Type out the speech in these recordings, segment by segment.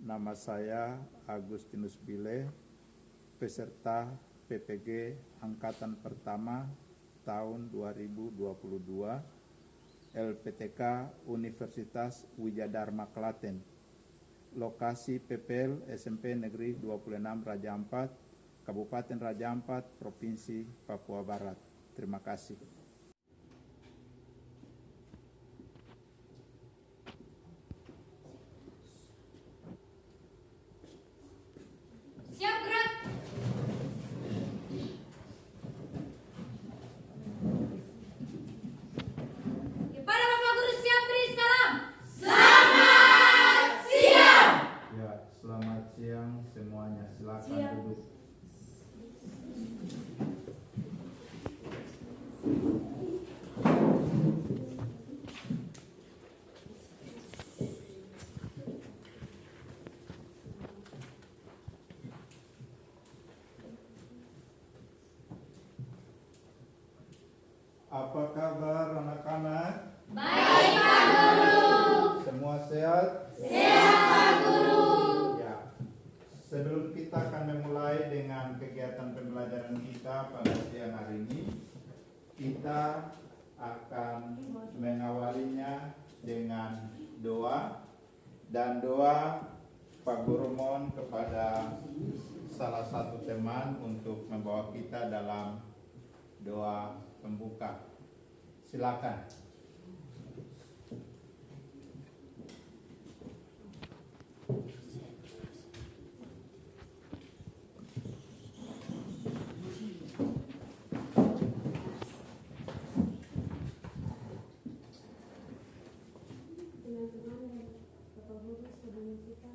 Nama saya Agustinus Bile, peserta PPG Angkatan Pertama tahun 2022 LPTK Universitas Wijadharma Klaten. Lokasi PPL SMP Negeri 26 Raja Ampat, Kabupaten Raja Ampat, Provinsi Papua Barat. Terima kasih. Siap gerak. Kepada Bapak Guru siap beri salam. Selamat siang. Ya, selamat siang semuanya. Silakan duduk. Apa kabar anak-anak? Baik Pak Guru. Semua sehat? Sehat Pak Guru. Ya. Sebelum kita akan memulai dengan kegiatan pembelajaran kita pada siang hari ini, kita akan mengawalinya dengan doa, dan doa Pak Guru mohon kepada salah satu teman untuk membawa kita dalam doa pembuka. Silakan. Teman-teman dan Bapak Guru, sebelum kita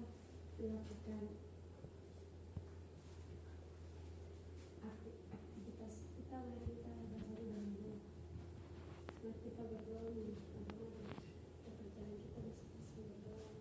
melakukan aktivitas kita, mari kita bersama dulu. Mari kita berdoa menyatakan pekerjaan kita masing-masing berdoa.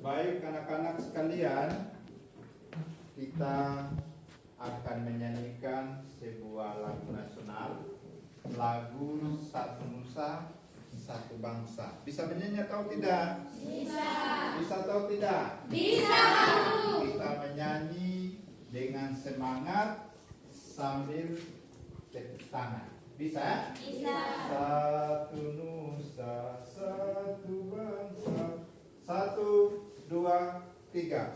Baik anak-anak sekalian, kita akan menyanyikan sebuah lagu nasional, lagu Satu Nusa Satu Bangsa. Bisa menyanyi atau tidak? Bisa. Bisa atau tidak? Bisa Pak Guru. Kita menyanyi dengan semangat sambil tepuk tangan. Bisa? Bisa. Satu nusa, satu bangsa. 1, 2, 3.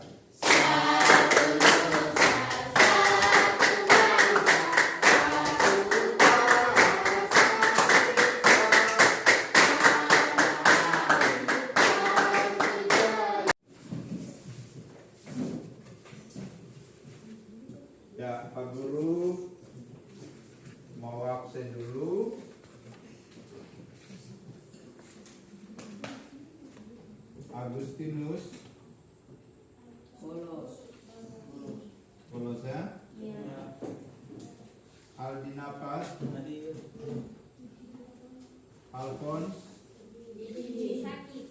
Ya, Pak Guru mau absen dulu. Agustinus Bolos ya. Aldinapas Alphonse Sakit.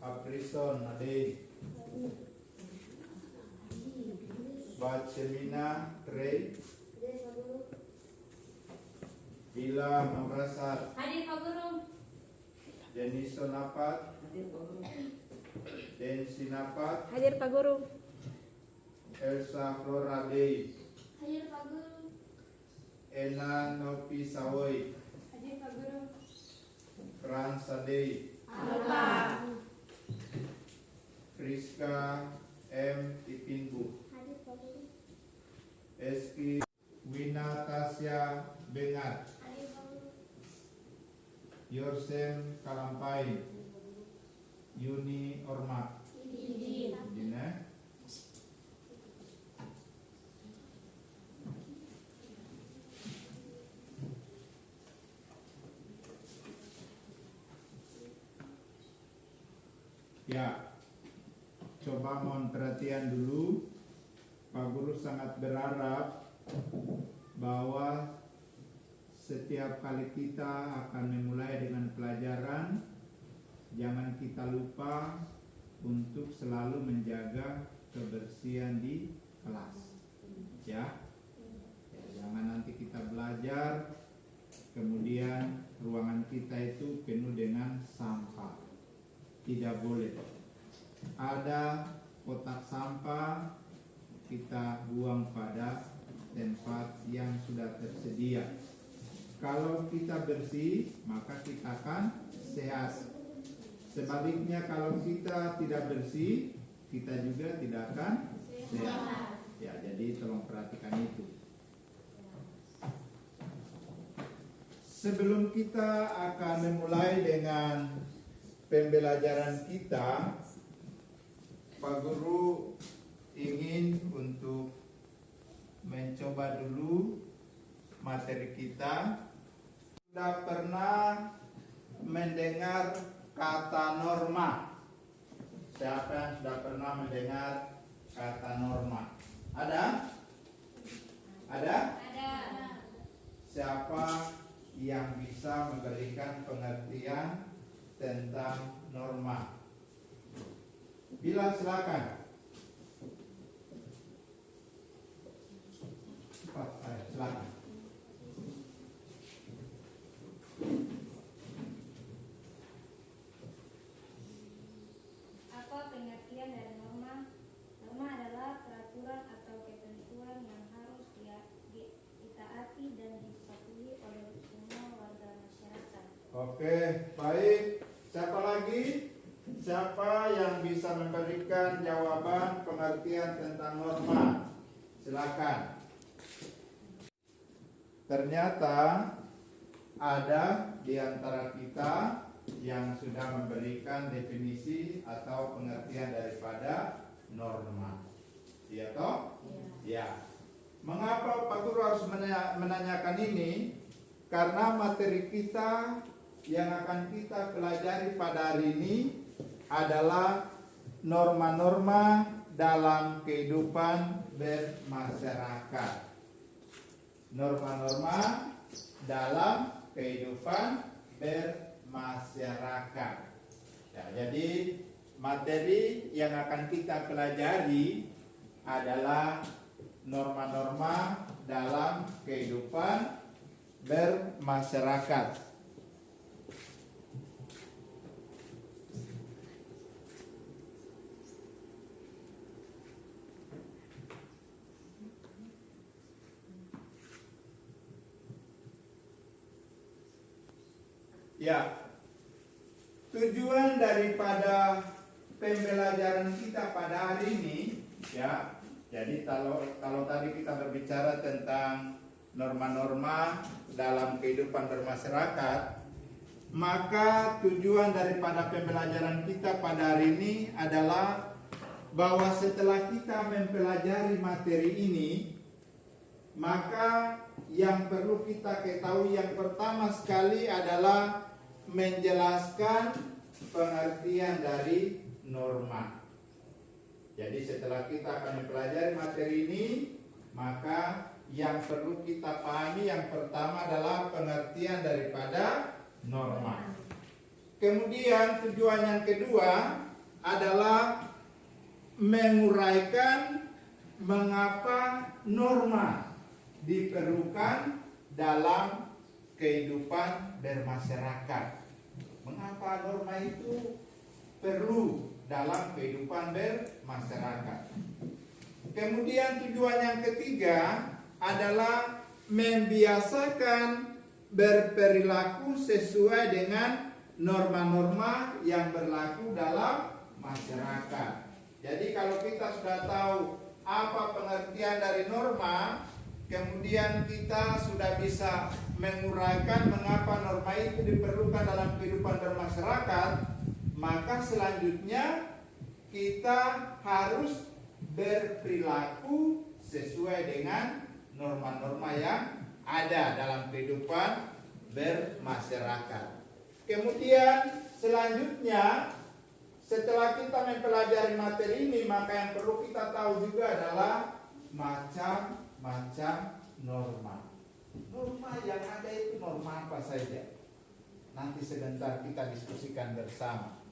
Aprison Ade Bacemina Trey Bila Mamrasat Hadir Pak Guru. Denison Napat Densi Napat Hadir Pak Guru. Elsa Flora Day Hadir Pak Guru. Ena Nopi Sawoi Hadir Pak Guru. Fransa Day Apa? Friska M. Ipinbu Hadir Pak Guru. Eski Winatasya Bengat Hadir Pak Guru. Yorsem Kalampai Yuni Ormak Izin. Dina. Ya, coba mohon perhatian dulu. Pak Guru sangat berharap bahwa setiap kali kita akan memulai dengan pelajaran, jangan kita lupa untuk selalu menjaga kebersihan di kelas. Ya, jangan nanti kita belajar, kemudian ruangan kita itu penuh dengan sampah. Tidak boleh. Ada kotak sampah, kita buang pada tempat yang sudah tersedia. Kalau kita bersih, maka kita akan sehat. Sebaliknya kalau kita tidak bersih, kita juga tidak akan sehat. Ya, jadi tolong perhatikan itu. Sebelum kita akan memulai dengan pembelajaran kita, Pak Guru ingin untuk mencoba dulu materi kita. Sudah pernah mendengar kata norma? Siapa yang sudah pernah mendengar kata norma? Ada? Ada? Ada. Siapa yang bisa memberikan pengertian tentang norma? Bila silakan. Cepat, ayo, silakan. Apa pengertian dari norma? Norma adalah peraturan atau ketentuan yang harus ditaati dan dipatuhi oleh semua warga masyarakat. Oke, baik. Siapa lagi? Siapa yang bisa memberikan jawaban pengertian tentang norma? Silakan. Ternyata ada di antara kita yang sudah memberikan definisi atau pengertian daripada norma. Iya toh? Ya. Mengapa Pak Guru harus menanyakan ini? Karena materi kita yang akan kita pelajari pada hari ini adalah norma-norma dalam kehidupan bermasyarakat. Norma-norma dalam kehidupan bermasyarakat. Ya, jadi materi yang akan kita pelajari adalah norma-norma dalam kehidupan bermasyarakat. Ya, tujuan daripada pembelajaran kita pada hari ini, ya. Jadi kalau tadi kita berbicara tentang norma-norma dalam kehidupan bermasyarakat, maka tujuan daripada pembelajaran kita pada hari ini adalah bahwa setelah kita mempelajari materi ini, maka yang perlu kita ketahui yang pertama sekali adalah menjelaskan pengertian dari norma. Jadi setelah kita akan mempelajari materi ini, maka yang perlu kita pahami yang pertama adalah pengertian daripada norma. Kemudian tujuan yang kedua adalah menguraikan mengapa norma diperlukan dalam kehidupan bermasyarakat. Mengapa norma itu perlu dalam kehidupan bermasyarakat. Kemudian tujuan yang ketiga adalah membiasakan berperilaku sesuai dengan norma-norma yang berlaku dalam masyarakat. Jadi kalau kita sudah tahu apa pengertian dari norma, kemudian kita sudah bisa menguraikan mengapa norma itu diperlukan dalam kehidupan bermasyarakat, maka selanjutnya kita harus berperilaku sesuai dengan norma-norma yang ada dalam kehidupan bermasyarakat. Kemudian selanjutnya setelah kita mempelajari materi ini, maka yang perlu kita tahu juga adalah macam-macam norma. Norma yang ada itu norma apa saja? Nanti sebentar kita diskusikan bersama.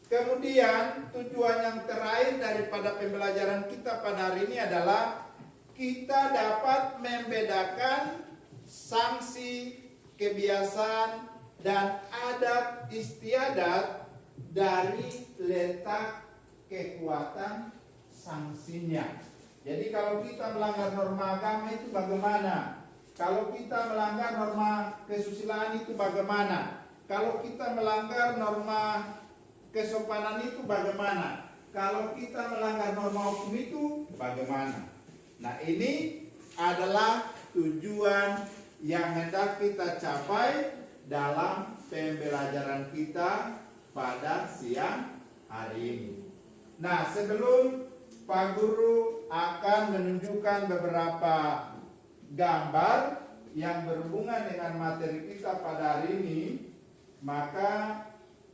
Kemudian tujuan yang terakhir daripada pembelajaran kita pada hari ini adalah kita dapat membedakan sanksi, kebiasaan, dan adat istiadat dari letak kekuatan sanksinya. Jadi kalau kita melanggar norma agama itu bagaimana? Kalau kita melanggar norma kesusilaan itu bagaimana? Kalau kita melanggar norma kesopanan itu bagaimana? Kalau kita melanggar norma hukum itu bagaimana? Nah, ini adalah tujuan yang hendak kita capai dalam pembelajaran kita pada siang hari ini. Nah, sebelum Pak Guru akan menunjukkan beberapa gambar yang berhubungan dengan materi kita pada hari ini, maka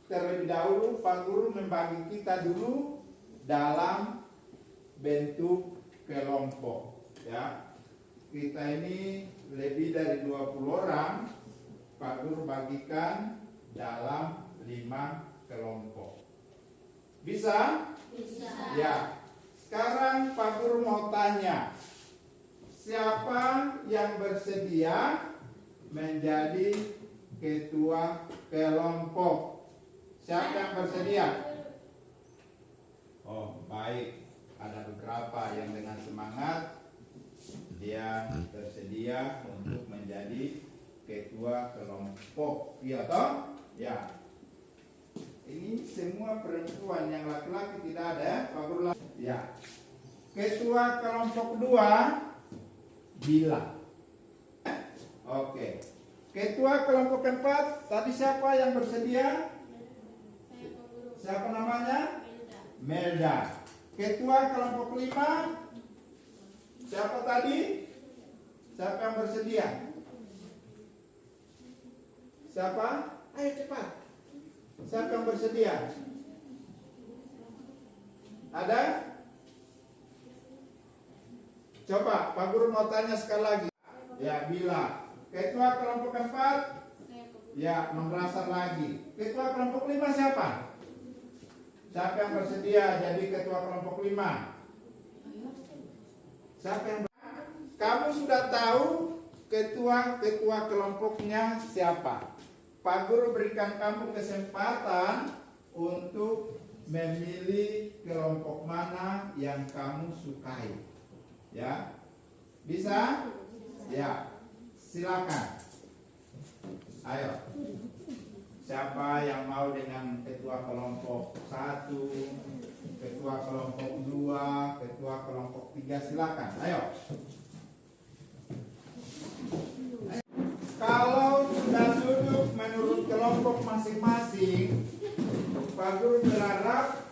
terlebih dahulu Pak Guru membagi kita dulu dalam bentuk kelompok, ya. Kita ini lebih dari 20 orang, Pak Guru bagikan dalam 5 kelompok. Bisa? Bisa. Ya. Sekarang Pak Guru mau tanya, siapa yang bersedia menjadi ketua kelompok? Siapa yang bersedia? Oh, baik. Ada beberapa yang dengan semangat dia bersedia untuk menjadi ketua kelompok. Iya toh? Ya. Ini semua perempuan, yang laki-laki tidak ada, Pak Guru. Ya. Ketua kelompok 2 Bila. Oke. Ketua kelompok 4 tadi siapa yang bersedia? Saya Pak Guru. Siapa namanya? Melda. Melda. Ketua kelompok 5 siapa tadi? Siapa yang bersedia? Siapa? Ayo cepat. Siapa yang bersedia? Ada? Coba Pak Guru mau tanya sekali lagi. Ya, Bila. Ketua kelompok 4? Saya Pak Guru. Ya, merasa lagi. Ketua kelompok 5 siapa? Siapa yang bersedia jadi ketua kelompok 5? Siapa yang Kamu sudah tahu ketua kelompoknya siapa? Pak Guru berikan kamu kesempatan untuk memilih kelompok mana yang kamu sukai. Ya, bisa? Ya, silakan. Ayo. Siapa yang mau dengan ketua kelompok 1, ketua kelompok 2, ketua kelompok 3, silakan. Ayo. Kalau sudah duduk menurut kelompok masing-masing, Pak Guru berharap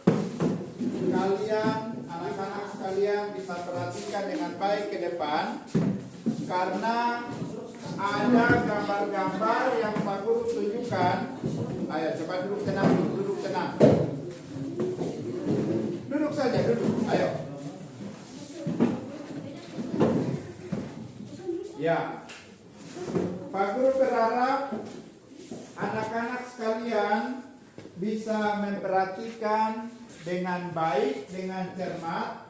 kalian, anak-anak sekalian, bisa perhatikan dengan baik ke depan, karena ada gambar-gambar yang Pak Guru tunjukkan. Ayo coba duduk tenang, duduk tenang. Duduk saja, duduk. Ayo. Ya. Pak Guru berharap anak-anak sekalian bisa memperhatikan dengan baik, dengan cermat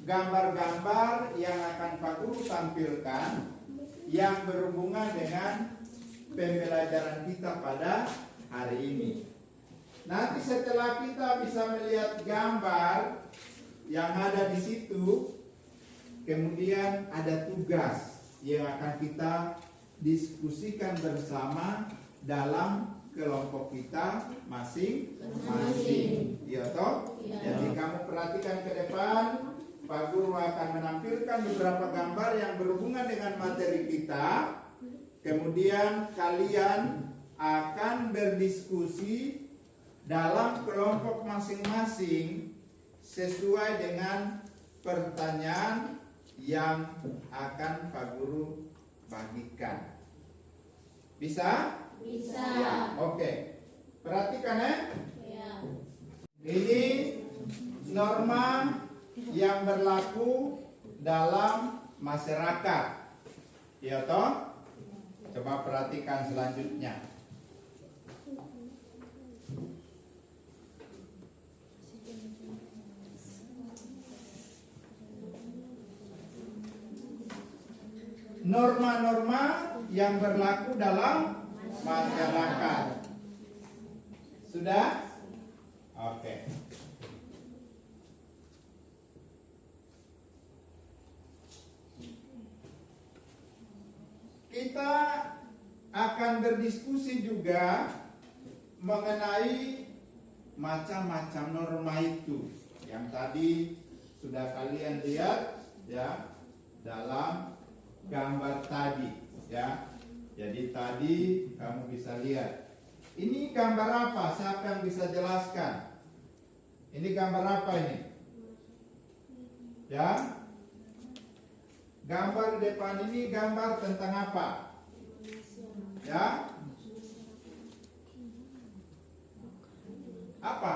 gambar-gambar yang akan Pak Guru tampilkan yang berhubungan dengan pembelajaran kita pada hari ini. Nanti setelah kita bisa melihat gambar yang ada di situ, kemudian ada tugas yang akan kita diskusikan bersama dalam kelompok kita masing-masing. Ya toh? Ya. Jadi kamu perhatikan ke depan, Pak Guru akan menampilkan beberapa gambar yang berhubungan dengan materi kita. Kemudian kalian akan berdiskusi dalam kelompok masing-masing sesuai dengan pertanyaan yang akan Pak Guru bagikan. Bisa? Bisa. Ya, oke. Perhatikan ya. Ya. Ini norma yang berlaku dalam masyarakat. Ya toh? Coba perhatikan selanjutnya. Norma-norma yang berlaku dalam masyarakat. Sudah? Oke. Kita akan berdiskusi juga mengenai macam-macam norma itu yang tadi sudah kalian lihat ya dalam gambar tadi ya. Jadi tadi kamu bisa lihat. Ini gambar apa? Siapa yang bisa jelaskan? Ini gambar apa ini? Ya? Gambar di depan ini gambar tentang apa? Ya? Apa?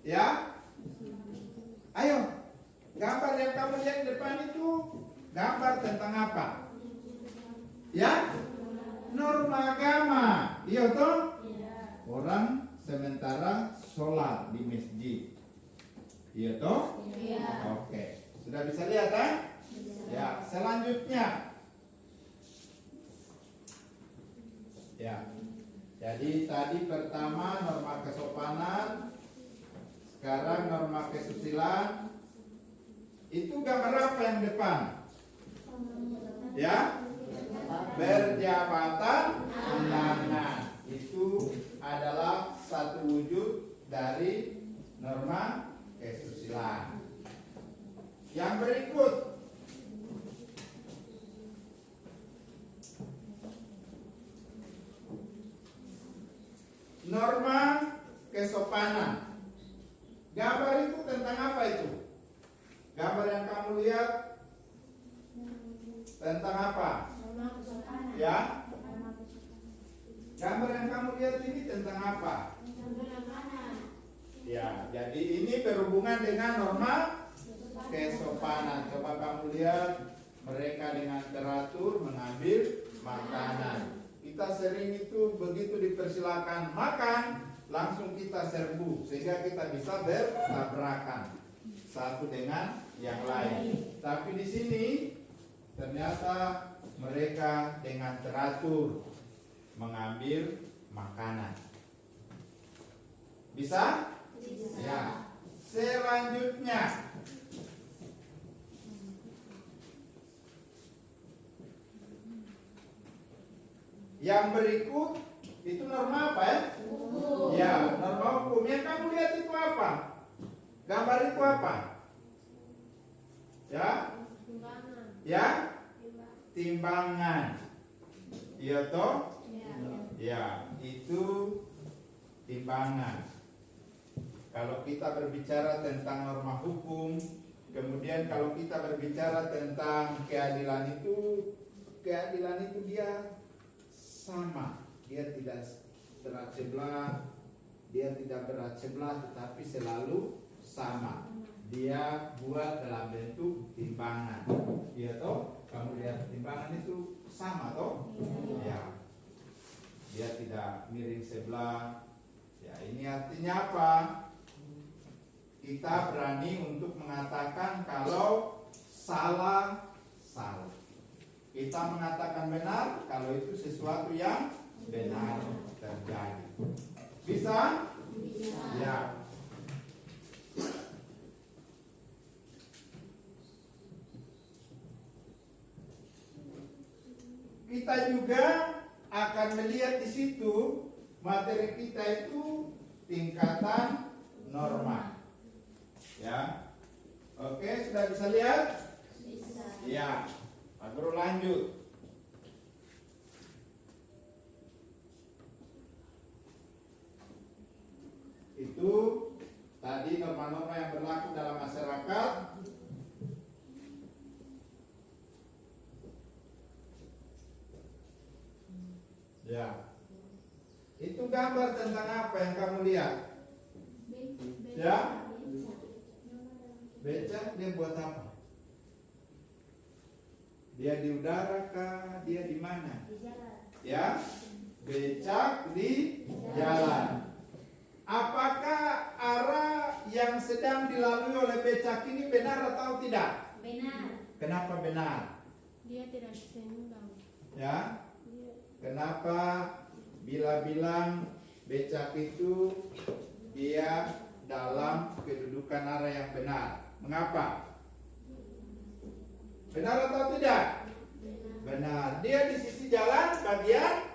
Ya? Ayo. Gambar yang kamu lihat di depan itu gambar tentang apa? Ya? Norma agama. Iya toh? Orang sementara sholat di masjid. Iya toh? Oke. Sudah bisa lihat kan? Ya, selanjutnya. Ya. Jadi tadi pertama norma kesopanan, sekarang norma kesusilaan. Itu gambar apa yang depan? Ya? Berjabatan tangan. Itu adalah satu wujud dari norma kesusilaan. Yang berikut, norma kesopanan. Gambar itu tentang apa itu? Gambar yang kamu lihat tentang apa? Ya? Gambar yang kamu lihat ini tentang apa? Ya, jadi ini berhubungan dengan norma kesopanan. Coba kamu lihat mereka dengan teratur mengambil makanan. Kita sering itu begitu dipersilakan makan, langsung kita serbu sehingga kita bisa bertabrakan satu dengan yang lain. Tapi di sini ternyata mereka dengan teratur mengambil makanan. Bisa? Ya. Selanjutnya, yang berikut itu norma apa ya? Ya, norma hukum. Yang kamu lihat itu apa? Gambar itu apa? Ya? Ya? Timbangan. Iya toh? Ya, itu timbangan. Kalau kita berbicara tentang norma hukum, kemudian kalau kita berbicara tentang keadilan itu dia sama. Dia tidak berat sebelah, dia tidak berat sebelah, tetapi selalu sama. Dia buat dalam bentuk timbangan. Iya toh? Kamu lihat timbangan itu sama toh? Ya. Dia tidak miring sebelah. Ya, ini artinya apa? Kita berani untuk mengatakan kalau salah. Kita mengatakan benar kalau itu sesuatu yang benar terjadi. Bisa? Ya. Kita juga akan melihat di situ materi kita itu tingkatan norma. Ya. Oke, sudah bisa lihat? Ya. Baru lanjut. Itu tadi norma-norma yang berlaku dalam masyarakat. Ya. Itu gambar tentang apa yang kamu lihat? Ya? Beca dia buat apa? Dia di udara kah? Dia di mana? Di jalan. Ya, becak di jalan. Apakah arah yang sedang dilalui oleh becak ini benar atau tidak? Benar. Kenapa benar? Dia tidak seimbang. Ya, Dia kenapa bila bilang becak itu dia dalam kedudukan arah yang benar? Mengapa? Benar atau tidak? Benar. Dia di sisi jalan bagian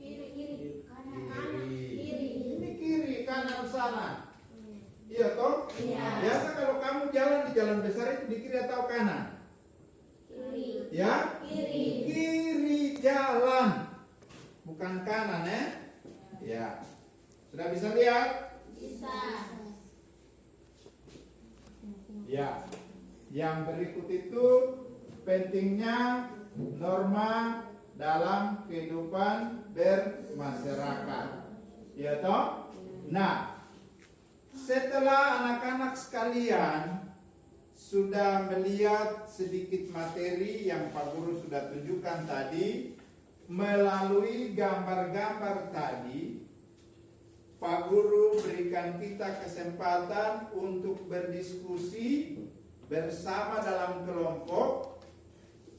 Kiri. Kanan. kiri. Ini kiri, kanan sana. Iya toh? Iya. Biasa kalau kamu jalan di jalan besar itu di kiri atau kanan? Kiri. Ya? Kiri. Kiri jalan. Bukan kanan ya? Ya. Sudah bisa lihat? Bisa. Ya. Yang berikut itu pentingnya norma dalam kehidupan bermasyarakat. Ya toh? Nah, setelah anak-anak sekalian sudah melihat sedikit materi yang Pak Guru sudah tunjukkan tadi, melalui gambar-gambar tadi, Pak Guru berikan kita kesempatan untuk berdiskusi bersama dalam kelompok.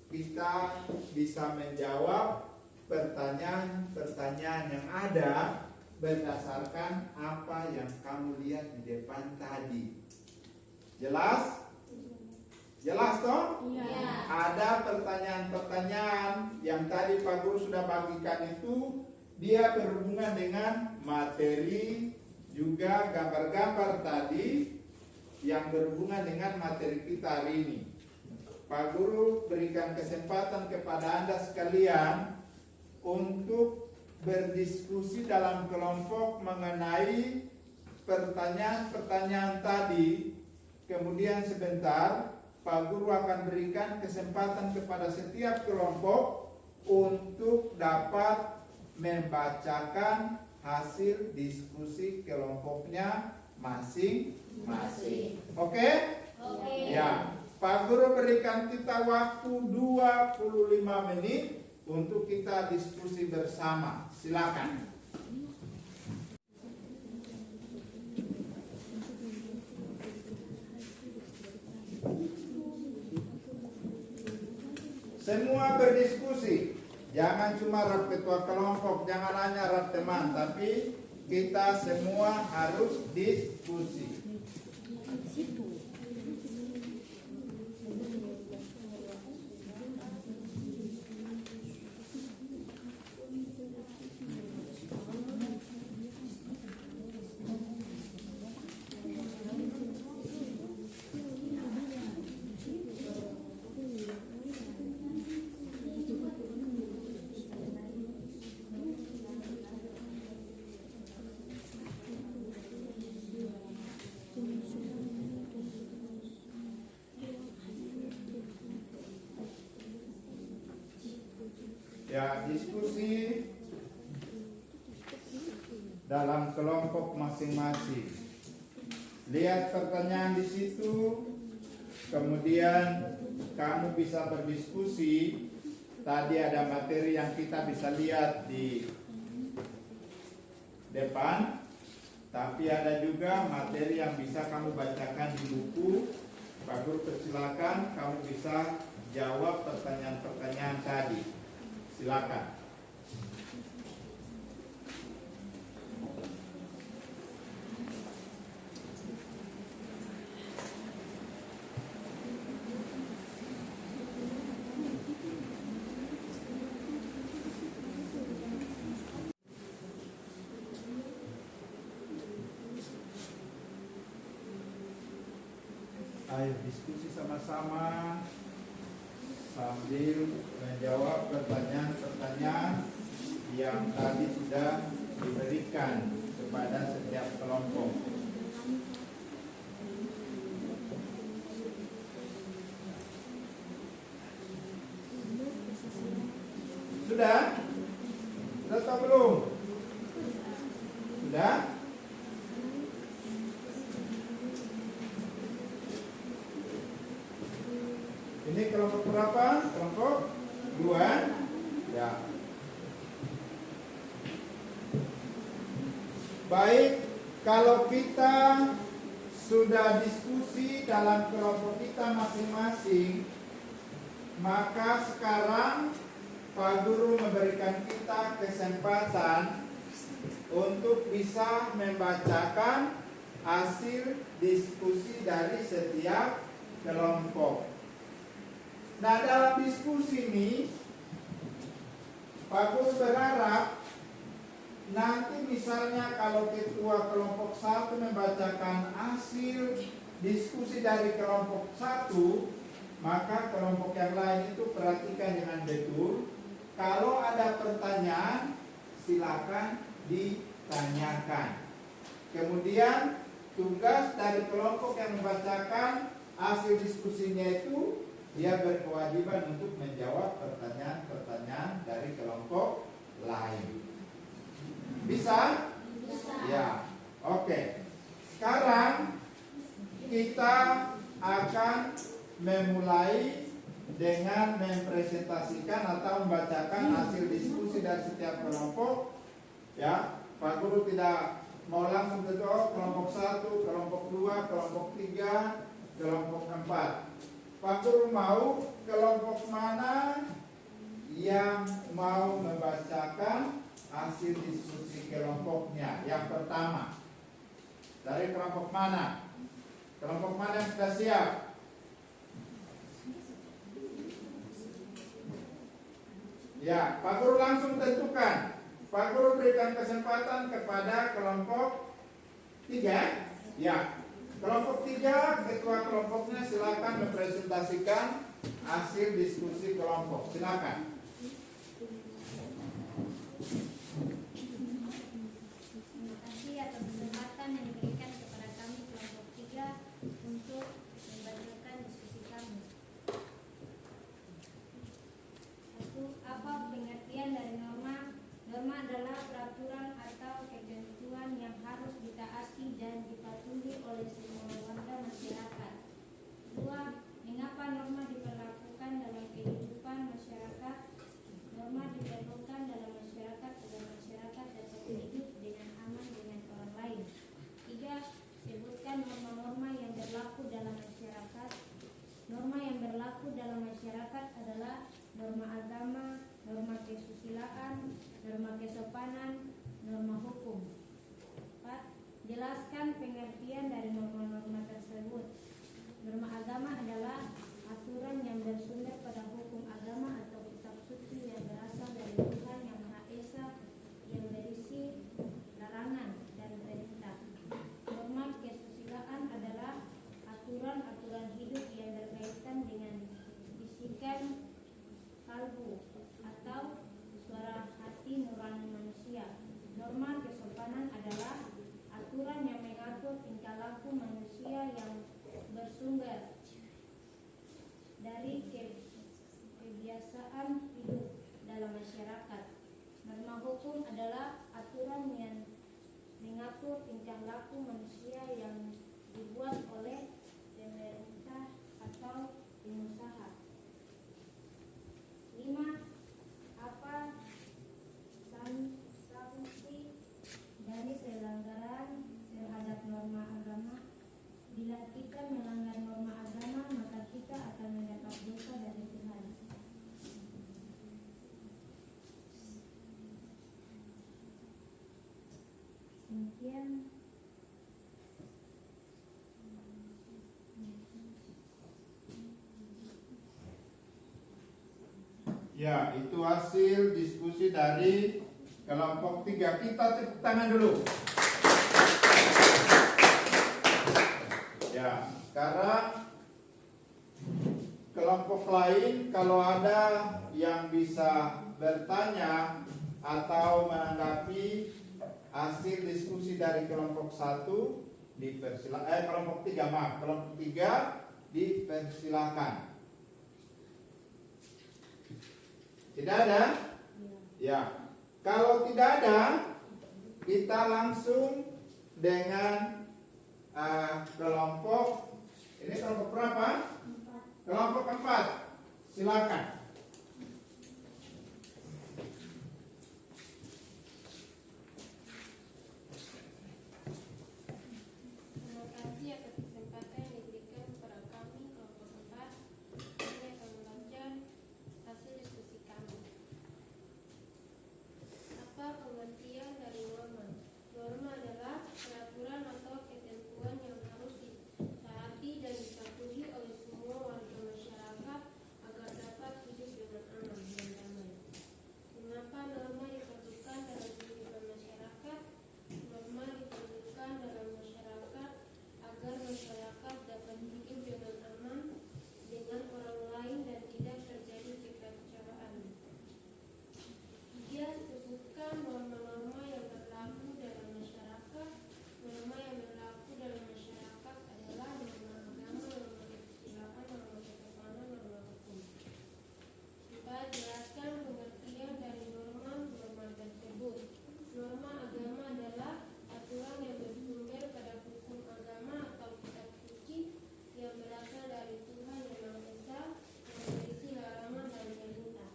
Kita bisa menjawab pertanyaan-pertanyaan yang ada berdasarkan apa yang kamu lihat di depan tadi. Jelas? Jelas toh? Iya. Ada pertanyaan-pertanyaan yang tadi Pak Guru sudah bagikan itu, dia berhubungan dengan materi, juga gambar-gambar tadi yang berhubungan dengan materi kita hari ini. Pak Guru berikan kesempatan kepada Anda sekalian untuk berdiskusi dalam kelompok mengenai pertanyaan-pertanyaan tadi. Kemudian sebentar Pak Guru akan berikan kesempatan kepada setiap kelompok untuk dapat membacakan hasil diskusi kelompoknya masing-masing. Oke? Oke. Ya, Pak Guru berikan kita waktu 25 menit untuk kita diskusi bersama. Silakan. Semua berdiskusi. Jangan cuma rap ketua kelompok, jangan hanya rap teman, tapi kita semua harus diskusi. Ya, diskusi dalam kelompok masing-masing. Lihat pertanyaan di situ, kemudian kamu bisa berdiskusi. Tadi ada materi yang kita bisa lihat di depan, tapi ada juga materi yang bisa kamu bacakan di buku. Pak Guru persilakan kamu bisa jawab pertanyaan-pertanyaan tadi. Silakan. Ayo diskusi sama-sama sambil menjawab pertanyaan-pertanyaan yang tadi sudah diberikan kepada setiap kelompok. Sudah? Sudah atau belum? Sudah? Ini kelompok berapa? Kelompok 2. Ya. Baik, kalau kita sudah diskusi dalam kelompok kita masing-masing, maka sekarang Pak Guru memberikan kita kesempatan untuk bisa membacakan hasil diskusi dari setiap kelompok. Nah, dalam diskusi ini Pak Guru berharap nanti misalnya kalau ketua kelompok 1 membacakan hasil diskusi dari kelompok 1, maka kelompok yang lain itu perhatikan dengan betul. Kalau ada pertanyaan, silakan ditanyakan. Kemudian tugas dari kelompok yang membacakan hasil diskusinya itu, dia berkewajiban untuk menjawab pertanyaan-pertanyaan dari kelompok lain. Bisa? Bisa. Ya. Oke. Sekarang kita akan memulai dengan mempresentasikan atau membacakan hasil diskusi dari setiap kelompok. Ya, Pak Guru tidak mau langsung ke kelompok 1, kelompok 2, kelompok 3, kelompok 4. Pak Guru mau kelompok mana yang mau membacakan hasil diskusi kelompoknya. Yang pertama, dari kelompok mana? Kelompok mana yang sudah siap? Ya, Pak Guru langsung tentukan. Pak Guru berikan kesempatan kepada kelompok 3. Ya, kelompok 3, ketua kelompoknya silakan mempresentasikan hasil diskusi kelompok. Silakan. Terima kasih atas kesempatan yang diberikan kepada kami kelompok 3 untuk membacakan diskusi kami. 1. Apa pengertian dari norma? Norma adalah peraturan atau ketentuan yang harus ditaati dan dipatuhi oleh semua warga masyarakat. 2. Mengapa norma diberlakukan dalam kehidupan masyarakat? Norma diperlukan dalam masyarakat agar masyarakat dapat hidup dengan aman dengan orang lain. 3. Sebutkan norma-norma yang berlaku dalam masyarakat. Norma yang berlaku dalam masyarakat adalah norma agama, norma kesusilaan, norma kesopanan, norma hukum. 4. Jelaskan pengertian dari norma-norma tersebut. Norma agama adalah aturan yang bersumber pada hukum agama atau kitab suci yang berasal dari Tuhan Yang Maha Esa yang berisi larangan dan perintah. Norma kesusilaan adalah aturan-aturan hidup yang berkaitan dengan bisikan kalbu atau suara hati nurani manusia. Norma kesopanan adalah aturan yang mengatur tingkah laku manusia yang bersumber dari kebiasaan hidup dalam masyarakat. Norma hukum adalah aturan yang mengatur tingkah laku manusia yang dibuat oleh pemerintah atau pengusaha. 5. Apa sanksi dari pelanggaran terhadap norma agama? Bila kita melanggar norma agama, maka kita akan mendapat dosa dari Tuhan. Demikian. Ya, itu hasil diskusi dari kelompok 3. Kita tepuk tangan dulu. Ya, sekarang kelompok lain kalau ada yang bisa bertanya atau menanggapi hasil diskusi dari kelompok 1 kelompok 3, maaf, kelompok 3 dipersilakan. Tidak ada? Ya. Kalau tidak ada, kita langsung dengan kelompok, ini kelompok berapa? 4. Kelompok 4. Silakan. Terima kasih atas kesempatan yang diberikan kepada kami kelompok 4. Kami akan belajar hasil diskusi kami. Apa pengertian dari norma? Norma adalah peraturan atau ketentuan yang harus ditaati dan dipatuhi oleh semua warga masyarakat agar dapat hidup dengan aman dan damai. Mengapa norma diperlukan dalam kehidupan masyarakat? Norma diperlukan dalam masyarakat agar masyarakat dapat hidup dengan aman dengan orang lain dan tidak terjadi kekacauan. Dia sebutkan norma-norma yang berlaku dalam masyarakat. Norma yang berlaku dalam masyarakat adalah norma agama, norma kesusilaan, norma kesopanan, norma hukum. Kita jelaskan pengertian dari norma-norma tersebut. Norma agama adalah aturan yang bersumber pada hukum agama atau kitab suci yang berasal dari Tuhan Yang Maha Esa yang berisi larangan dan perintah.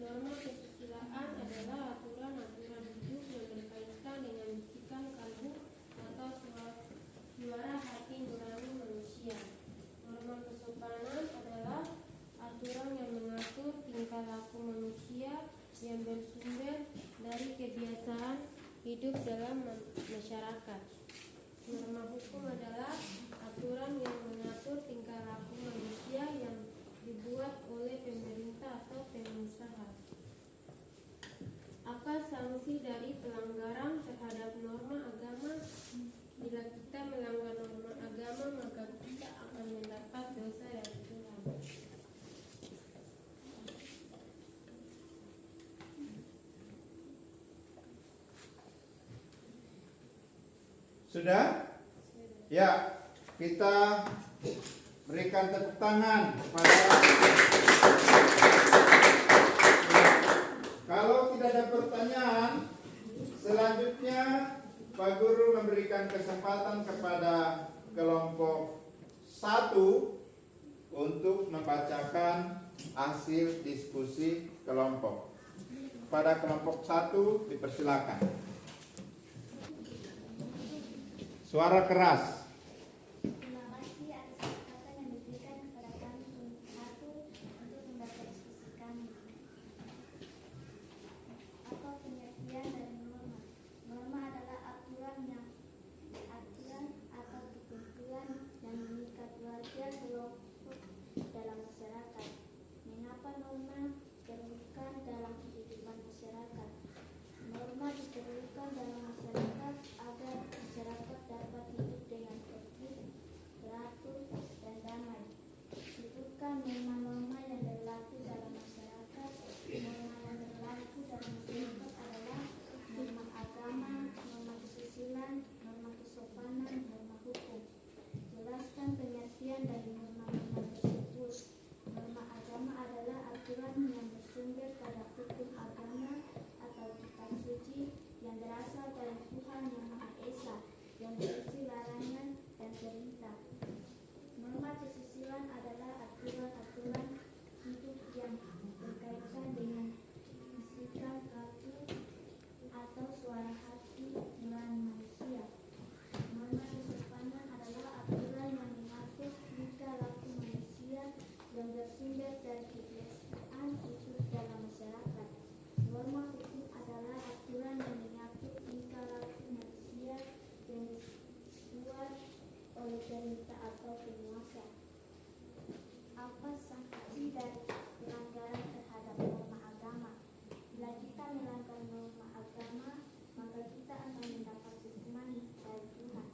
Norma kesusilaan adalah aturan-aturan hidup yang berkaitan dengan bisikan kalbu atau suara hati nurani manusia. Norma kesopanan adalah aturan yang mengatur tingkah laku manusia yang bersumber dari kebiasaan hidup dalam masyarakat. Norma hukum adalah aturan yang mengatur tingkah laku manusia yang dibuat oleh pemerintah atau pengusaha. Apa sanksi dari pelanggaran terhadap norma agama? Bila kita melanggar norma agama, maka kita akan mendapat dosa dari Tuhan. Sudah? Ya, kita berikan tepuk tangan kepada. Kalau tidak ada pertanyaan, selanjutnya Pak Guru memberikan kesempatan kepada kelompok 1 untuk membacakan hasil diskusi kelompok. Pada kelompok 1 dipersilakan. Suara keras. Terima kasih atas kesempatan yang diberikan kepada kami satu untuk membaca diskusi kami. Apa pengertian dari norma? Norma adalah aturan atau ketentuan yang mengikat warga kelompok dalam masyarakat. Mengapa norma diperlukan dalam kehidupan masyarakat? Norma diperlukan dalam masyarakat agar masyarakat dapat hidup dengan tertib, teratur, dan damai. Sebutkan norma-norma yang berlaku dalam masyarakat. Norma yang berlaku dalam masyarakat adalah norma agama, norma kesusilaan, norma kesopanan, norma hukum. Jelaskan pengertian dari norma-norma tersebut. Norma agama adalah aturan yang bersumber pada hukum agama atau kitab suci yang berasal dari Tuhan Yang Maha Esa yang berisi larangan dan perintah. Norma kesusilaan adalah aturan-aturan hidup yang berkaitan dengan bisikan kalbu atau suara hati nurani manusia. Norma kesopanan adalah aturan yang mengatur tingkah laku manusia yang bersumber dari kebiasaan hidup dalam masyarakat. Norma hukum adalah aturan yang mengatur tingkah laku manusia yang dibuat oleh pemerintah atau penguasa. Apa sanksi dari pelanggaran terhadap norma agama? Bila kita melanggar norma agama, maka kita akan mendapat hukuman dari Tuhan.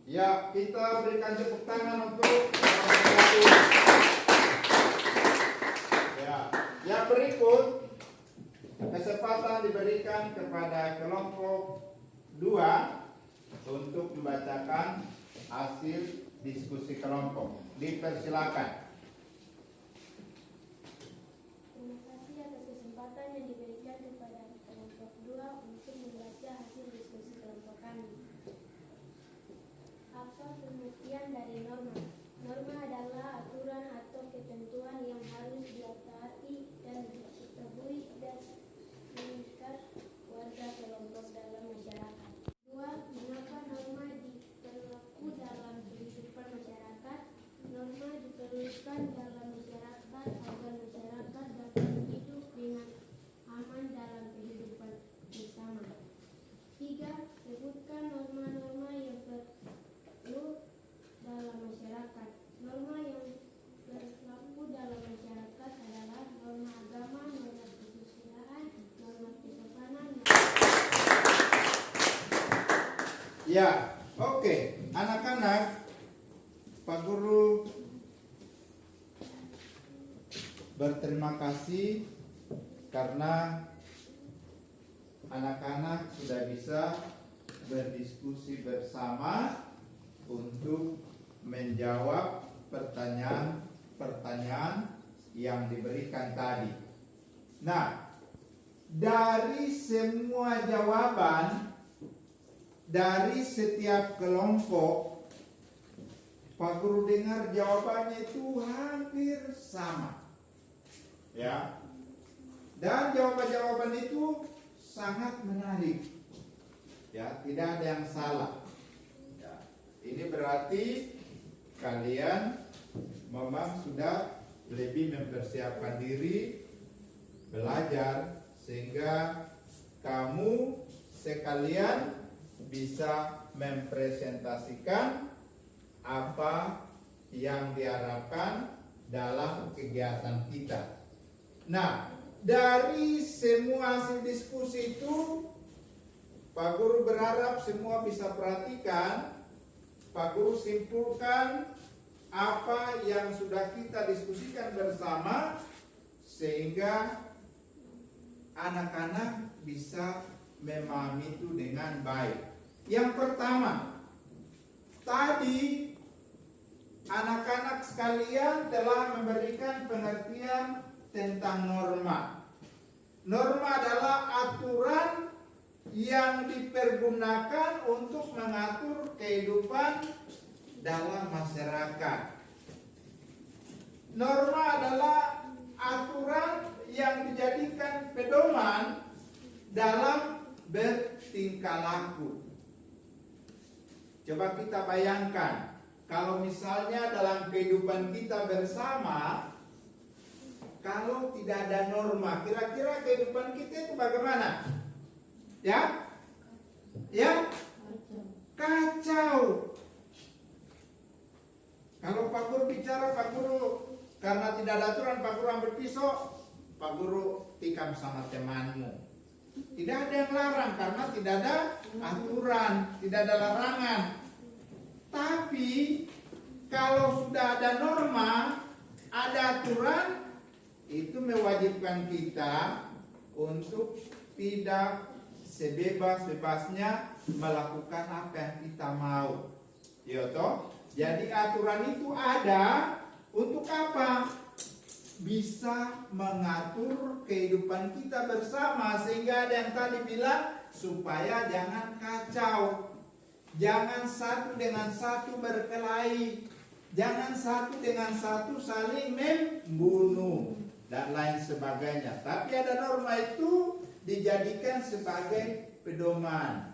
Ya, kita berikan tepuk tangan untuk kelompok 1. Ya, yang berikut kesempatan diberikan kepada kelompok 2 untuk membacakan hasil diskusi kelompok. Dipersilakan. Terima kasih atas kesempatan yang diberikan kepada kelompok 2 untuk membaca hasil diskusi kelompok kami. Apa pengertian dari norma? Norma adalah aturan atau ketentuan harus dia taati dan diketahui dan mengikat warga kelompok dalam masyarakat. 2. Mengapa norma diberlaku dalam kehidupan masyarakat? Norma diperlukan dalam masyarakat agar masyarakat dapat hidup dengan aman dalam kehidupan bersama. 3. Sebutkan norma-norma yang perlu dalam masyarakat. Norma yang berlaku dalam masyarakat adalah norma agama, norma kesusilaan, norma kesopanan. Ya, oke. Anak-anak, Pak Guru berterima kasih karena anak-anak sudah bisa berdiskusi bersama untuk menjawab pertanyaan-pertanyaan yang diberikan tadi. Nah, dari semua jawaban dari setiap kelompok, Pak Guru dengar jawabannya itu hampir sama. Ya. Dan jawaban-jawaban itu sangat menarik. Ya, tidak ada yang salah. Ya. Ini berarti kalian memang sudah lebih mempersiapkan diri belajar sehingga kamu sekalian bisa mempresentasikan apa yang diharapkan dalam kegiatan kita. Nah, dari semua hasil diskusi itu, Pak Guru berharap semua bisa perhatikan. Pak Guru simpulkan apa yang sudah kita diskusikan bersama sehingga anak-anak bisa memahami itu dengan baik. Yang pertama, tadi anak-anak sekalian telah memberikan pengertian tentang norma. Norma adalah aturan yang dipergunakan untuk mengatur kehidupan dalam masyarakat. Norma adalah aturan yang dijadikan pedoman dalam bertingkah laku. Coba kita bayangkan, kalau misalnya dalam kehidupan kita bersama, kalau tidak ada norma, kira-kira kehidupan kita itu bagaimana? Ya? Ya? Kacau. Kalau Pak Guru bicara, Pak Guru karena tidak ada aturan, Pak Guru ambil pisau, Pak Guru tikam sama temanmu. Tidak ada yang larang karena tidak ada aturan, tidak ada larangan. Tapi kalau sudah ada norma, ada aturan, itu mewajibkan kita untuk tidak sebebas-bebasnya melakukan apa yang kita mau. Ya toh? Jadi aturan itu ada untuk apa? Bisa mengatur kehidupan kita bersama, sehingga ada yang tadi bilang supaya jangan kacau, jangan satu dengan satu berkelahi, jangan satu dengan satu saling membunuh dan lain sebagainya. Tapi ada norma itu dijadikan sebagai pedoman,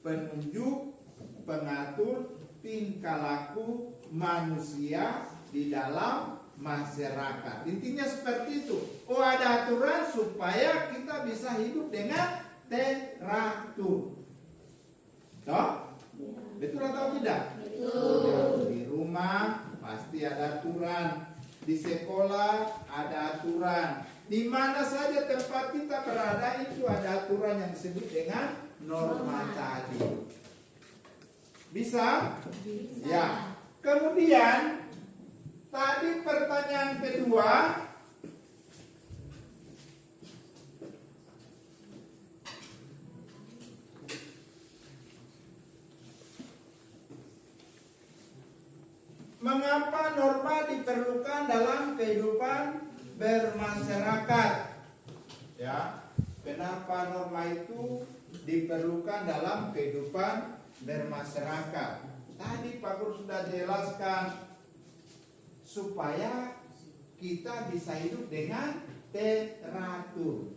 penunjuk, pengatur tingkah laku manusia di dalam masyarakat. Intinya seperti itu. Oh, ada aturan supaya kita bisa hidup dengan teratur. Toh? Betul atau tidak? Betul. Di rumah pasti ada aturan. Di sekolah ada aturan. Di mana saja tempat kita berada itu ada aturan yang disebut dengan norma tadi. Bisa? Bisa. Ya. Kemudian tadi pertanyaan kedua, mengapa norma diperlukan dalam kehidupan bermasyarakat? Ya, kenapa norma itu diperlukan dalam kehidupan bermasyarakat? Tadi Pak Guru sudah jelaskan supaya kita bisa hidup dengan teratur.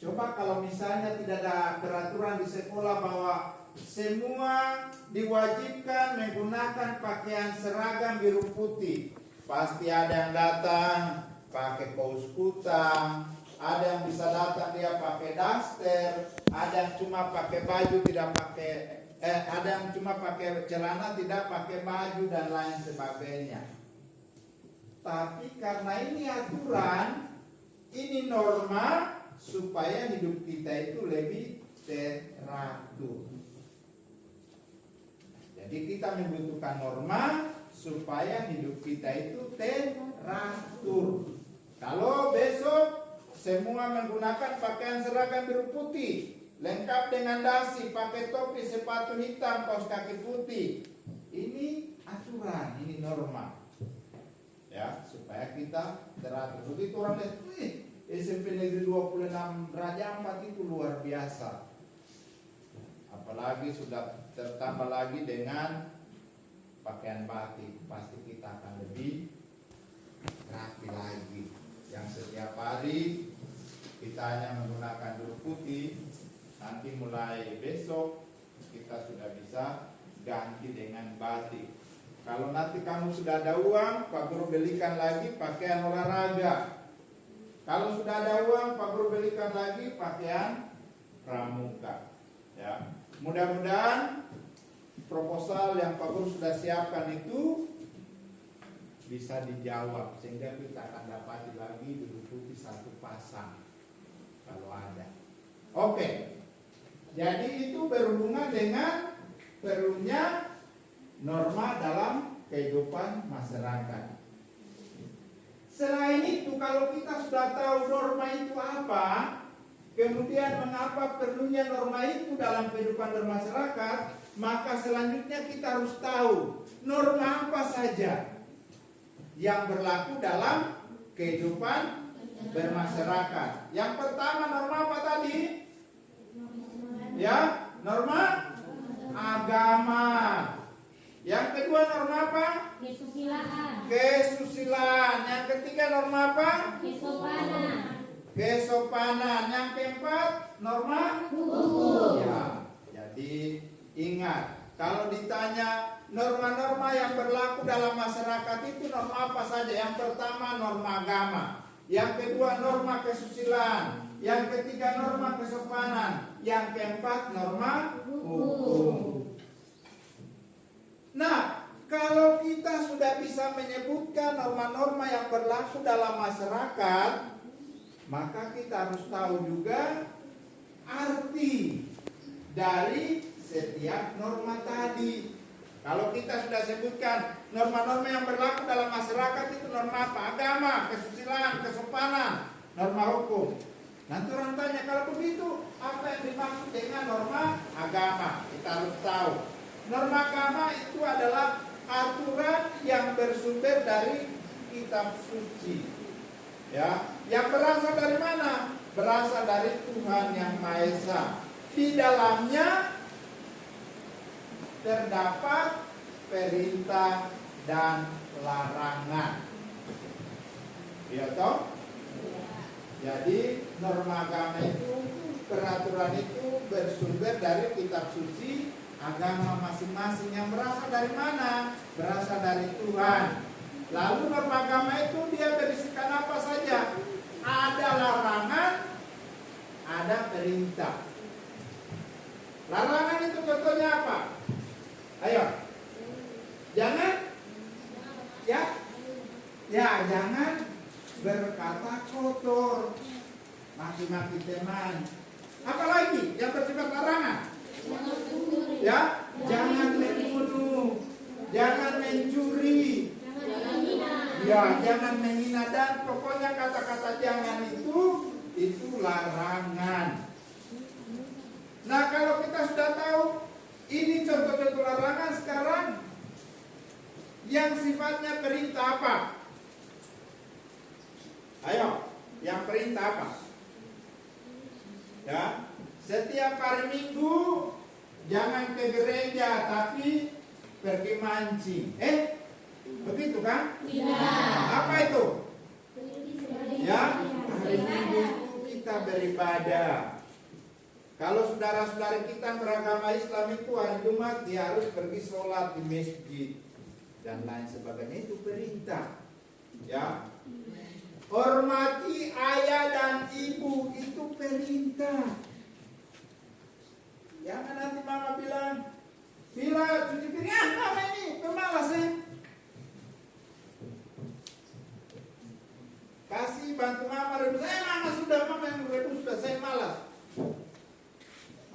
Coba kalau misalnya tidak ada peraturan di sekolah bahwa semua diwajibkan menggunakan pakaian seragam biru putih, pasti ada yang datang pakai kaos kutang, ada yang bisa datang dia pakai daster, ada yang cuma pakai baju tidak pakai, ada yang cuma pakai celana tidak pakai baju dan lain sebagainya. Tapi karena ini aturan, ini norma, supaya hidup kita itu lebih teratur. Jadi kita membutuhkan norma supaya hidup kita itu teratur. Kalau besok semua menggunakan pakaian seragam biru putih, lengkap dengan dasi, pakai topi, sepatu hitam, kaos kaki putih, ini aturan, ini norma. Ya, supaya kita teratur. Begitu orang lihat, SMP Negeri 26 Raja Ampat itu luar biasa. Apalagi sudah tertambah lagi dengan pakaian batik, pasti kita akan lebih rapi lagi. Yang setiap hari kita hanya menggunakan biru putih, nanti mulai besok kita sudah bisa ganti dengan batik. Kalau nanti kamu sudah ada uang, Pak Guru belikan lagi pakaian olahraga. Kalau sudah ada uang, Pak Guru belikan lagi pakaian pramuka. Ya, mudah-mudahan proposal yang Pak Guru sudah siapkan itu bisa dijawab sehingga kita akan dapat lagi biru putih satu pasang kalau ada. Oke, jadi itu berhubungan dengan perlunya norma dalam kehidupan masyarakat. Selain itu, kalau kita sudah tahu norma itu apa, kemudian mengapa perlunya norma itu dalam kehidupan bermasyarakat, maka selanjutnya kita harus tahu norma apa saja yang berlaku dalam kehidupan bermasyarakat. Yang pertama norma apa tadi? Ya, norma agama. Yang kedua norma apa? Kesusilaan. Kesusilaan. Yang ketiga norma apa? Kesopanan. Kesopanan. Yang keempat norma Hukum. ya. Jadi ingat, kalau ditanya norma-norma yang berlaku dalam masyarakat itu norma apa saja? Yang pertama norma agama, yang kedua norma kesusilaan, yang ketiga norma kesopanan, yang keempat norma hukum. Nah, kalau kita sudah bisa menyebutkan norma-norma yang berlaku dalam masyarakat, maka kita harus tahu juga arti dari setiap norma tadi. Kalau kita sudah sebutkan norma-norma yang berlaku dalam masyarakat itu norma apa? Agama, kesusilaan, kesopanan, norma hukum. Nanti orang tanya, kalau begitu apa yang dimaksud dengan norma agama? Kita harus tahu. Norma agama itu adalah aturan yang bersumber dari kitab suci. Ya, yang berasal dari mana? Berasal dari Tuhan Yang Maha Esa. Di dalamnya terdapat perintah dan larangan. Ya toh? Jadi norma agama itu, peraturan itu bersumber dari kitab suci agama masing-masing. Yang berasal dari mana? Berasal dari Tuhan. Lalu norma agama itu dia berisikan apa saja? Ada larangan, ada perintah. Larangan itu contohnya apa? Ayo, jangan, jangan berkata kotor, maki-maki teman. Apalagi yang bersifat larangan? Ya, jangan membunuh, jangan mencuri, ya, jangan menghina, dan pokoknya kata-kata jangan itu larangan. Nah, kalau kita sudah tahu ini contoh-contoh larangan, sekarang yang sifatnya perintah apa? Ayo, yang perintah apa? Ya, setiap hari Minggu jangan ke gereja tapi pergi mancing. Begitu kan? Tidak. Apa itu? Ya, hari Beribadah. Minggu itu kita beribadah. Kalau saudara-saudara kita beragama Islam itu hari Jumat dia harus pergi sholat di masjid dan lain sebagainya, itu perintah. Ya, hormati ayah dan ibu itu perintah. Jangan nanti mama bilang, bila cuci piring, mama ini pemalas ya. Kasih bantu mama rebus, mama sudah, mama yang rebus sudah, saya malas.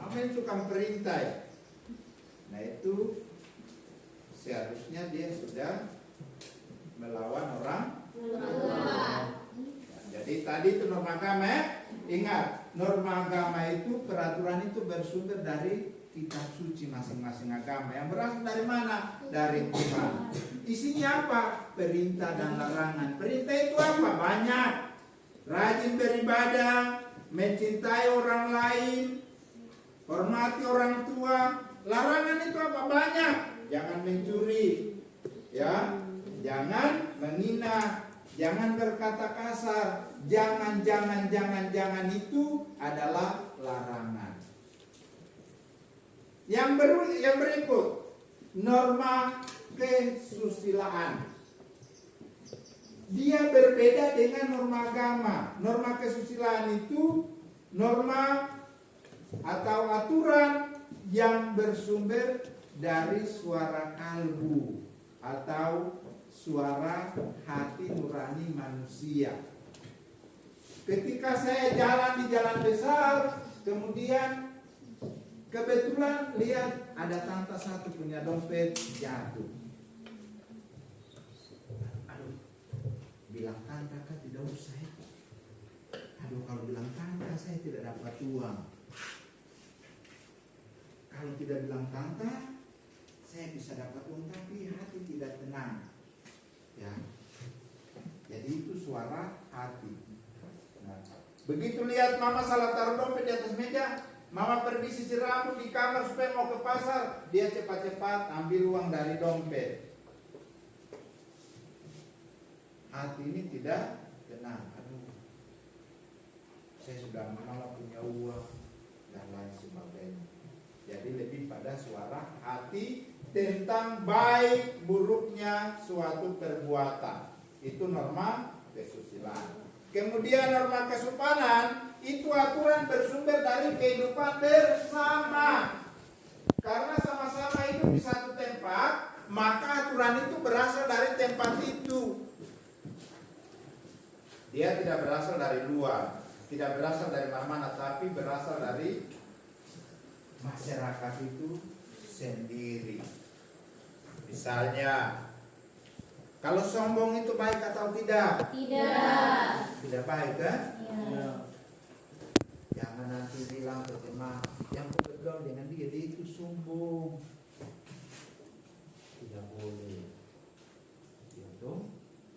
Mama yang suka perintah ya. Nah itu seharusnya dia sudah melawan orang. Jadi tadi itu norma agama ya. Ingat, norma agama itu, peraturan itu bersumber dari kitab suci masing-masing agama. Yang berasal dari mana? Dari Tuhan. Isinya apa? Perintah dan larangan. Perintah itu apa? Banyak. Rajin beribadah, mencintai orang lain, hormati orang tua. Larangan itu apa? Banyak. Jangan mencuri, ya, jangan menghina, jangan berkata kasar, jangan itu adalah larangan. Yang berikut, norma kesusilaan. Dia berbeda dengan norma agama. Norma kesusilaan itu norma atau aturan yang bersumber dari suara kalbu atau suara hati nurani manusia. Ketika saya jalan di jalan besar, kemudian kebetulan lihat ada tante satu punya dompet jatuh. Aduh, bilang tante kan tidak usah. Aduh, kalau bilang tante saya tidak dapat uang. Kalau tidak bilang tante, saya bisa dapat uang tapi hati tidak tenang. Ya, jadi itu suara hati. Nah, begitu lihat mama salah taruh dompet di atas meja, mama pergi sisir rambut di kamar supaya mau ke pasar, dia cepat-cepat ambil uang dari dompet. Hati ini tidak tenang. Aduh, saya sudah mama punya uang dan lain sebagainya. Jadi lebih pada suara hati tentang baik buruknya suatu perbuatan. Itu norma kesusilaan. Kemudian norma kesopanan itu aturan bersumber dari kehidupan bersama. Karena sama-sama hidup di satu tempat, maka aturan itu berasal dari tempat itu. Dia tidak berasal dari luar, tidak berasal dari mana-mana, tapi berasal dari masyarakat itu sendiri. Misalnya, kalau sombong itu baik atau tidak? Tidak. Tidak baik kan? Ya. Jangan nanti bilang ke teman yang kau bergaul dengan dia itu sombong. Tidak boleh. Itu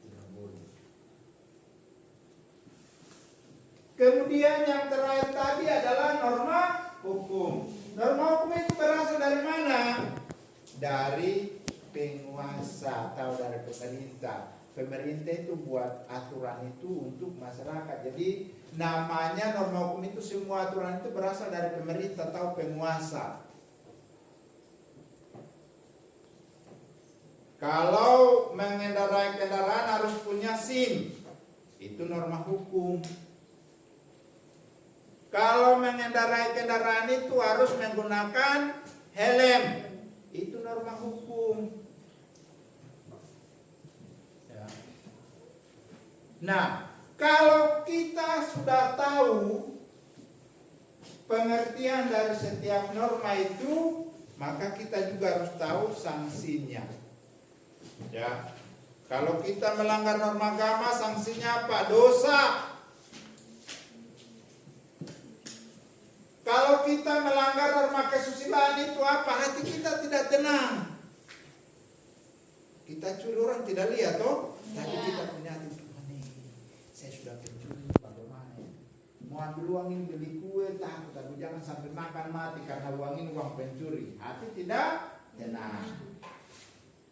tidak boleh. Kemudian yang terakhir tadi adalah norma hukum. Norma hukum itu berasal dari mana? Dari penguasa atau dari pemerintah. Pemerintah itu buat aturan itu untuk masyarakat. Jadi namanya norma hukum itu, semua aturan itu berasal dari pemerintah atau penguasa. Kalau mengendarai kendaraan harus punya SIM, itu norma hukum. Kalau mengendarai kendaraan itu harus menggunakan helm, itu norma hukum. Ya. Nah, kalau kita sudah tahu pengertian dari setiap norma itu, maka kita juga harus tahu sanksinya. Ya, kalau kita melanggar norma agama, sanksinya apa? Dosa. Kalau kita melanggar norma kesusilaan itu apa? Hati kita tidak tenang. Kita curi orang tidak lihat toh, tapi kita punya hati, saya sudah pencuri, bagaimana ya? Mau ambil uang ini beli kue, takut aku jangan sampai makan mati karena uang ini uang pencuri. Hati tidak tenang.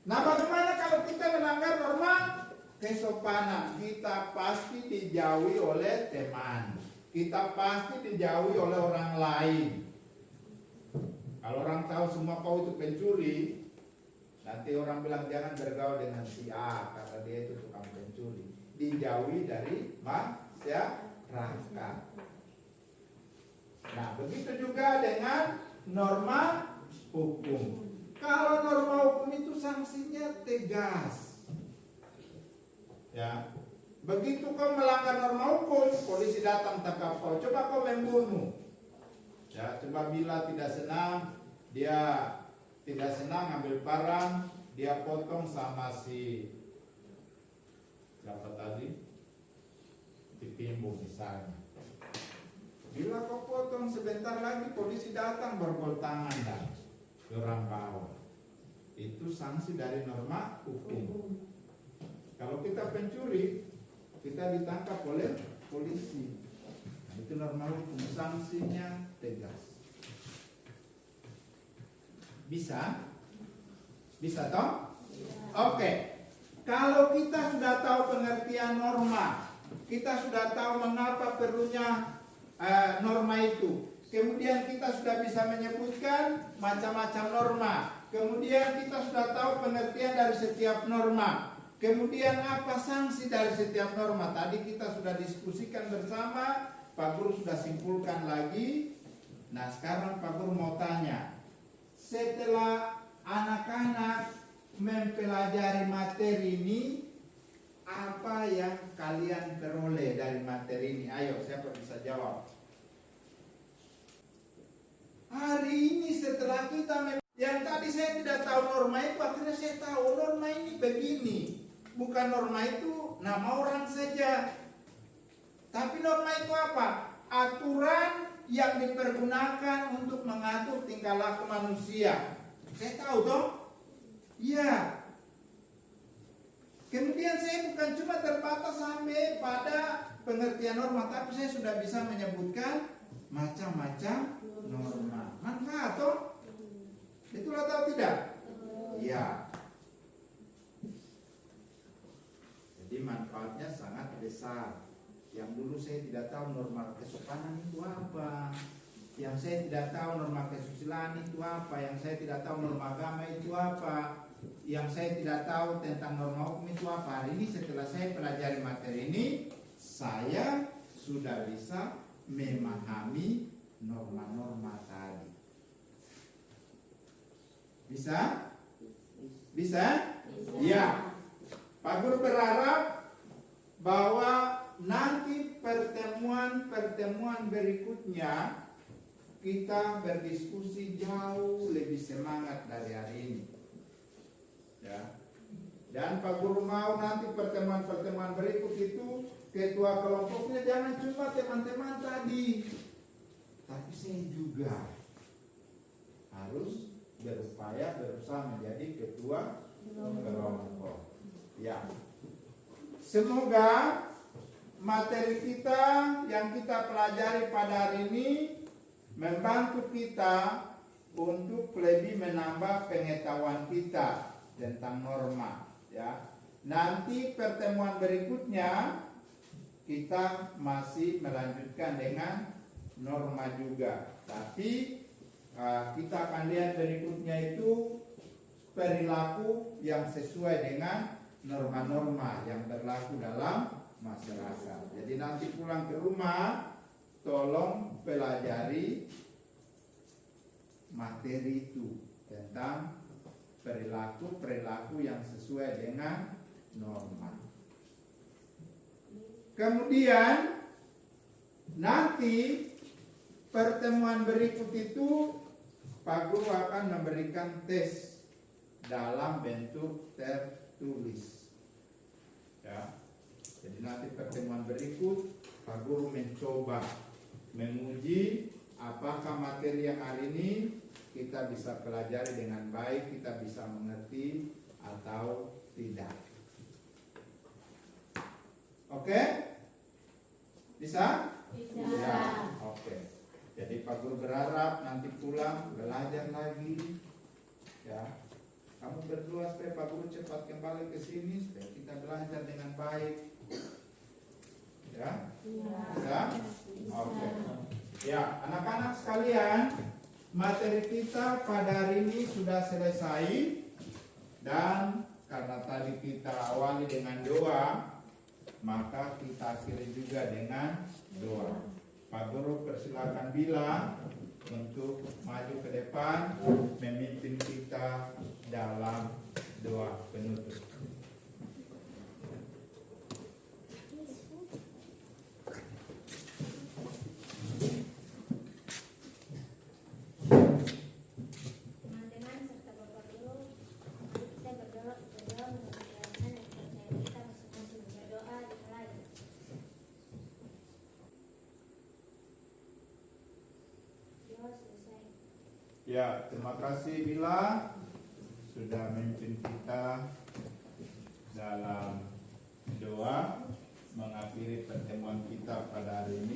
Nah, bagaimana kalau kita melanggar norma kesopanan? Kita pasti dijauhi oleh teman. Kita pasti dijauhi oleh orang lain. Kalau orang tahu semua kau itu pencuri, nanti orang bilang jangan bergaul dengan si A karena dia itu tukang pencuri. Dijauhi dari masyarakat. Nah, begitu juga dengan norma hukum. Kalau norma hukum itu sanksinya tegas. Ya. Begitu kau melanggar norma hukum, polisi datang tangkap kau. Coba kau membunuh. Ya, coba bila tidak senang, dia tidak senang ambil parang, dia potong sama si siapa tadi? Ditimbung misalnya. Bila kau potong sebentar lagi polisi datang bergol tangan dan orang bawa. Itu sanksi dari norma hukum. Kalau kita pencuri, kita ditangkap oleh polisi. Nah, itu norma hukum, sanksinya tegas. Bisa? Bisa toh? Oke. Kalau kita sudah tahu pengertian norma, kita sudah tahu mengapa perlunya norma itu. Kemudian kita sudah bisa menyebutkan macam-macam norma. Kemudian kita sudah tahu pengertian dari setiap norma. Kemudian apa sanksi dari setiap norma? Tadi kita sudah diskusikan bersama, Pak Guru sudah simpulkan lagi. Nah, sekarang Pak Guru mau tanya. Setelah anak-anak mempelajari materi ini, apa yang kalian peroleh dari materi ini? Ayo, siapa bisa jawab? Hari ini setelah kita yang tadi saya tidak tahu norma itu, akhirnya saya tahu norma ini begini. Bukan norma itu nama orang saja. Tapi norma itu apa? Aturan yang dipergunakan untuk mengatur tingkah laku manusia. Saya tahu toh? Iya. Kemudian saya bukan cuma terbatas sampai pada pengertian norma, tapi saya sudah bisa menyebutkan macam-macam norma. Manfaat toh? Betul atau tidak? Iya. Jadi manfaatnya sangat besar. Yang dulu saya tidak tahu norma kesopanan itu apa, yang saya tidak tahu norma kesusilaan itu apa, yang saya tidak tahu norma agama itu apa, yang saya tidak tahu tentang norma hukum itu apa. Hari ini setelah saya pelajari materi ini, saya sudah bisa memahami norma-norma tadi. Bisa? Bisa? Ya. Pak Guru berharap bahwa nanti pertemuan berikutnya kita berdiskusi jauh lebih semangat dari hari ini. Ya. Dan Pak Guru mau nanti pertemuan berikut itu ketua kelompoknya jangan cuma teman-teman tadi, tapi saya juga harus berusaha menjadi ketua kelompok. Ya. Semoga materi kita yang kita pelajari pada hari ini membantu kita untuk lebih menambah pengetahuan kita tentang norma, ya. Nanti pertemuan berikutnya kita masih melanjutkan dengan norma juga, tapi kita akan lihat berikutnya itu perilaku yang sesuai dengan norma-norma yang berlaku dalam masyarakat. Jadi nanti pulang ke rumah tolong pelajari materi itu tentang perilaku yang sesuai dengan norma. Kemudian nanti pertemuan berikut itu Pak Guru akan memberikan tes dalam bentuk tertulis. Ya. Jadi nanti pertemuan berikut Pak Guru mencoba menguji apakah materi yang hari ini kita bisa pelajari dengan baik, kita bisa mengerti atau tidak. Oke? Bisa? Bisa. Ya, oke. Jadi Pak Guru berharap nanti pulang belajar lagi, ya. Kamu berdoa supaya Pak Guru cepat kembali ke sini supaya kita belajar dengan baik. Ya? Bisa? Oke. Ya, anak-anak sekalian, materi kita pada hari ini sudah selesai. Dan karena tadi kita awali dengan doa, maka kita akhiri juga dengan doa. Pak Guru persilakan Bila untuk maju ke depan memimpin kita dalam doa penutup. Teman-teman serta Bapak Guru, mari kita berdoa menurut keyakinan dan kepercayaan kita masing-masing. Berdoa dimulai. Doa selesai. Ya, terima kasih Bila sudah memimpin kita dalam doa mengakhiri pertemuan kita pada hari ini.